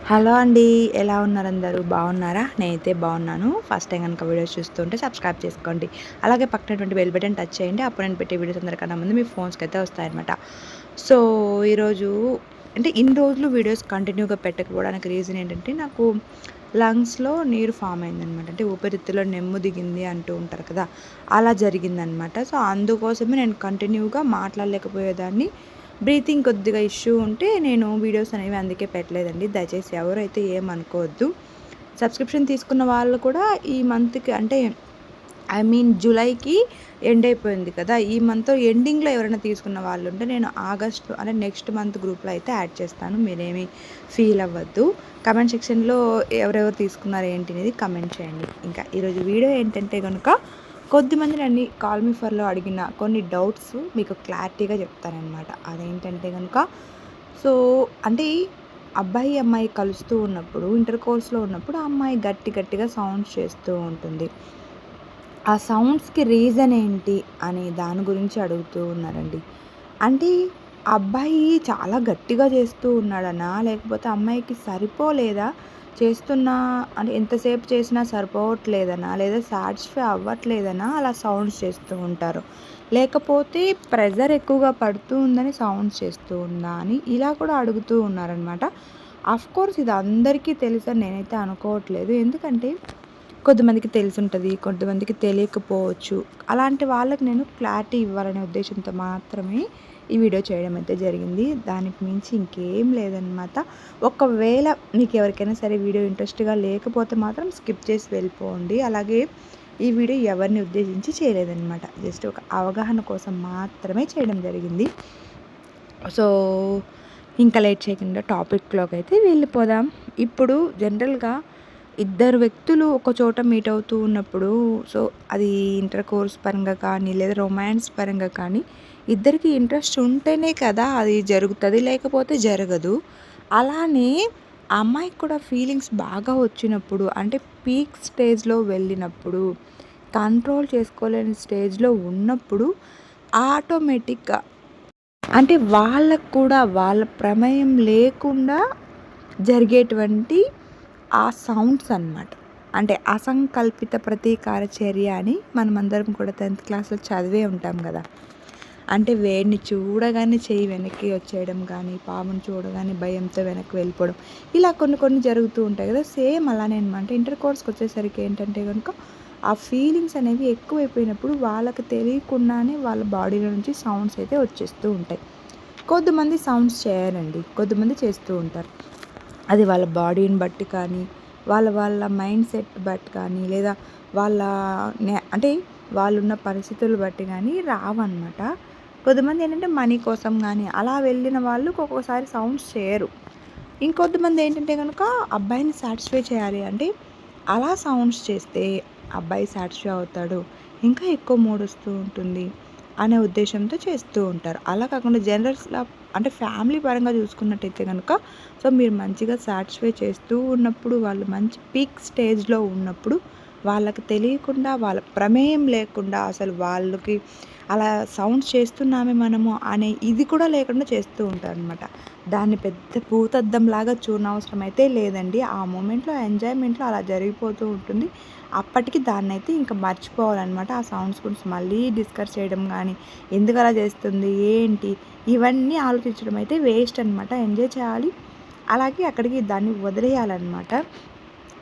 Hello అండి. ఎలా ఉన్నారు అందరూ? బాగున్నారా? నేనైతే బాగున్నాను. ఫస్ట్ టైం గనుక వీడియోస్ చూస్తుంటే సబ్స్క్రైబ్ చేసుకోండి. అలాగే పక్కనటువంటి బెల్ బటన్ టచ్ చేయండి. అప్పుడు నేను పెట్టే వీడియోస్ అందరికన్నా ముందు మీ ఫోన్స్‌కైతే వస్తాయన్నమాట. సో, ఈరోజు అంటే ఇన్ని రోజులు వీడియోస్ కంటిన్యూగా పెట్టకపోవడానికి రీజన్ ఏంటంటే, నాకు లంగ్స్‌లో నీరు ఫామ్ అయిందనమాట. అంటే ఊపిరితిత్తులో నెమ్ము దిగింది అంటూ ఉంటారు కదా! అలా జరిగిందనమాట. సో, అందుకోసమే నేను కంటిన్యూగా మాట్లాడలేకపోయేదాన్ని. బ్రీతింగ్ కొద్దిగా ఇష్యూ ఉంటే నేను వీడియోస్ అనేవి అందుకే పెట్టలేదండి. దయచేసి ఎవరైతే ఏమనుకోవద్దు. సబ్స్క్రిప్షన్ తీసుకున్న వాళ్ళు కూడా ఈ మంత్‌కి అంటే జూలైకి ఎండ్ అయిపోయింది కదా! ఈ మంత్ ఎండింగ్‌లో ఎవరైనా తీసుకున్న వాళ్ళుంటే నేను ఆగస్టు అంటే నెక్స్ట్ మంత్ గ్రూప్‌లో అయితే యాడ్ చేస్తాను. మీరేమి ఫీల్ అవ్వద్దు. కామెంట్ సెక్షన్‌లో ఎవరెవరు తీసుకున్నారు ఏంటి అనేది కామెంట్ చేయండి. ఇంకా ఈరోజు వీడియో ఏంటంటే గనుక కొద్దిమంది నన్ను కాల్ మీ ఫర్‌లో అడిగిన కొన్ని డౌట్స్ మీకు క్లారిటీగా చెప్తాననమాట. అదేంటంటే గనుక సో, అంటే అబ్బాయి, అమ్మాయి కలుస్తూ ఉన్నప్పుడు ఇంటర్ కోర్స్‌లో ఉన్నప్పుడు ఆ అమ్మాయి గట్టిగా సౌండ్స్ చేస్తూ ఉంటుంది. ఆ సౌండ్స్‌కి రీజన్ ఏంటి అనే దాని గురించి అడుగుతూ ఉన్నారండి. అంటే అబ్బాయి చాలా గట్టిగా చేస్తూ ఉన్నాడనా? లేకపోతే అమ్మాయికి సరిపోలేదా? చేస్తున్నా అంటే ఎంతసేపు చేసినా సరిపోవట్లేదనా? లేదా సాటిస్ఫై అవ్వట్లేదనా అలా సౌండ్స్ చేస్తూ ఉంటారు. లేకపోతే ప్రెషర్ ఎక్కువగా పడుతూ ఉందని సౌండ్స్ చేస్తూ ఉందా అని ఇలా కూడా అడుగుతూ ఉన్నారనమాట. ఆఫ్‌కోర్స్ ఇది అందరికీ తెలుసని నేనైతే అనుకోవట్లేదు. ఎందుకంటే కొంతమందికి తెలిసుంటది. కొంతమందికి తెలియకపోవచ్చు. అలాంటి వాళ్ళకి నేను క్లారిటీ ఇవ్వాలనే ఉద్దేశ్యంతో మాత్రమే ఈ వీడియో చేయడం అయితే జరిగింది. దానికి మించి ఇంకేం లేదనమాట. ఒకవేళ మీకు ఎవరికైనా సరే వీడియో ఇంట్రెస్ట్‌గా లేకపోతే మాత్రం స్కిప్ చేసి వెళ్ళిపోండి. అలాగే ఈ వీడియో ఎవరిని ఉద్దేశించి చేయలేదనమాట. జస్ట్ ఒక అవగాహన కోసం మాత్రమే చేయడం జరిగింది. సో, ఇంకా లేట్ చేయకుండా టాపిక్‌లోకైతే వెళ్ళిపోదాం. ఇప్పుడు జనరల్‌గా ఇద్దరు వ్యక్తులు ఒక చోట మీట్ అవుతూ ఉన్నప్పుడు సో, అది ఇంటర్ కోర్స్ పరంగా కానీ, లేదా రొమాన్స్ పరంగా కానీ, ఇద్దరికీ ఇంట్రెస్ట్ ఉంటేనే కదా అది జరుగుతది. లేకపోతే జరగదు. అలానే ఆ అమ్మాయికి కూడా ఫీలింగ్స్ బాగా వచ్చినప్పుడు, అంటే పీక్ స్టేజ్‌లో వెళ్ళినప్పుడు, కంట్రోల్ చేసుకోలేని స్టేజ్‌లో ఉన్నప్పుడు ఆటోమేటిక్‌గా అంటే వాళ్ళకి కూడా వాళ్ళ ప్రమేయం లేకుండా జరిగేటువంటి ఆ సౌండ్స్ అన్నమాట. అంటే అసంకల్పిత ప్రతీకార చర్య అని మనమందరం కూడా 10థ్ క్లాస్‌లో చదివే ఉంటాం గదా! అంటే వేడిని చూడగానే చెయ్యి వెనక్కి వచ్చేయడం గానీ, పాముని చూడగానే భయంతో వెనక్కి వెళ్ళిపోవడం. ఇలా కొన్ని జరుగుతూ ఉంటాయి గదా! సేమ్ అలానే అనమాట. ఇంటర్ కోర్స్‌కొచ్చేసరికి ఏంటంటే గనుక ఆ ఫీలింగ్స్ అనేవి ఎక్కువైపోయినప్పుడు వాళ్ళకి తెలియకుండానే వాళ్ళ బాడీలో నుంచి సౌండ్స్ అయితే వచ్చేస్తూ ఉంటాయి. కొంతమంది సౌండ్స్ చేయరండి. కొంతమంది చేస్తూ ఉంటారు. అది వాళ్ళ బాడీని బట్టి కానీ, వాళ్ళ మైండ్ సెట్ బట్టి కానీ, లేదా వాళ్ళ అంటే వాళ్ళున్న పరిస్థితులు బట్టి గానీ రావన్నమాట. కొంతమంది ఏంటంటే మనీ కోసం గానీ, అలా వెళ్ళిన వాళ్ళు ఒక్కొక్కసారి సౌండ్స్ చేయరు. ఇంకొంతమంది ఏంటంటే గనుక అబ్బాయిని సాటిస్ఫై చేయాలి అంటే, అలా సౌండ్స్ చేస్తే అబ్బాయి సాటిస్ఫై అవుతాడు. ఇంకా ఎక్కువ మూడొస్తూ ఉంటుంది అనే ఉద్దేశంతో చేస్తూ ఉంటారు. అలా కాకుండా జనరల్స్‌లా అంటే ఫ్యామిలీ పరంగా చూసుకున్నట్టయితే గనుక సో, మీరు మంచిగా సాటిస్ఫై చేస్తూ ఉన్నప్పుడు, వాళ్ళు మంచి పీక్ స్టేజ్‌లో ఉన్నప్పుడు, వాళ్ళకి తెలియకుండా, వాళ్ళ ప్రమేయం లేకుండా అసలు వాళ్ళకి అలా సౌండ్స్ చేస్తున్నామే మనము అనే ఇది కూడా లేకుండా చేస్తూ ఉంటారనమాట. దాన్ని పెద్ద భూతద్దంలాగా చూడనవసరం అయితే లేదండి. ఆ మూమెంట్‌లో ఎంజాయ్‌మెంట్‌లో అలా జరిగిపోతూ ఉంటుంది. అప్పటికి దాన్నైతే ఇంక మర్చిపోవాలనమాట. ఆ సౌండ్స్ గురించి మళ్ళీ డిస్కస్ చేయడం గానీ, ఎందుకలా చేస్తుంది? ఏంటి? ఇవన్నీ ఆలోచించడం అయితే వేస్ట్ అనమాట. ఎంజాయ్ చేయాలి. అలాగే అక్కడికి దాన్ని వదిలేయాలనమాట.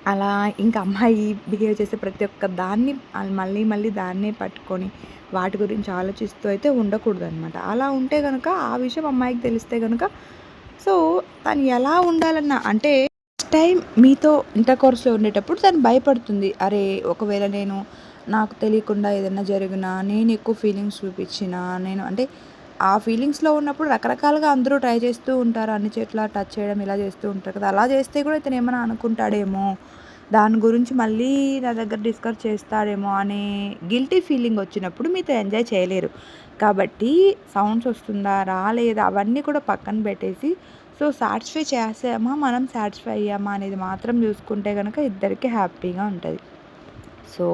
అలా ఇంకా అమ్మాయి బిహేవ్ చేసే ప్రతి ఒక్క దాన్ని మళ్ళీ దాన్నే పట్టుకొని వాటి గురించి ఆలోచిస్తూ అయితే ఉండకూడదనమాట. అలా ఉంటే గనక ఆ విషయం అమ్మాయికి తెలిస్తే గనక సో, తను ఎలా ఉండాలన్న అంటే ఫస్ట్ టైం మీతో ఇంటర్ కోర్స్‌లో ఉండేటప్పుడు తను భయపడుతుంది. అరే! ఒకవేళ నాకు తెలియకుండా ఏదన్నా జరిగినా, నేను ఎక్కువ ఫీలింగ్స్ చూపిచ్చినా, నేను అంటే ఆ ఫీలింగ్స్‌లో ఉన్నప్పుడు రకరకాలుగా అందరూ ట్రై చేస్తూ ఉంటారు. అన్ని చోట్ల టచ్ చేయడం ఇలా చేస్తూ ఉంటారు కదా! అలా చేస్తే కూడా ఇతనేమన్నా అనుకుంటాడేమో, దాని గురించి మళ్ళీ నా దగ్గర డిస్కస్ చేస్తాడేమో అనే గిల్టీ ఫీలింగ్ వచ్చినప్పుడు మీతో ఎంజాయ్ చేయలేరు. కాబట్టి సౌండ్స్ వస్తుందా? రాలేదా? అవన్నీ కూడా పక్కన పెట్టేసి సో, సాటిస్ఫై చేసామా? మనం సాటిస్ఫై అయ్యామా? అనేది మాత్రం చూసుకుంటే గనక ఇద్దరికీ హ్యాపీగా ఉంటది. సో,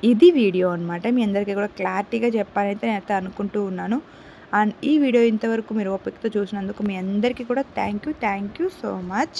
ఇది వీడియో అనమాట. మీ అందరికీ కూడా క్లారిటీగా చెప్పానైతే నేనైతే అనుకుంటూ ఉన్నాను. అండ్ ఈ వీడియో ఇంతవరకు మీరు ఓపికతో చూసినందుకు మీ అందరికీ కూడా థ్యాంక్ యూ సో మచ్.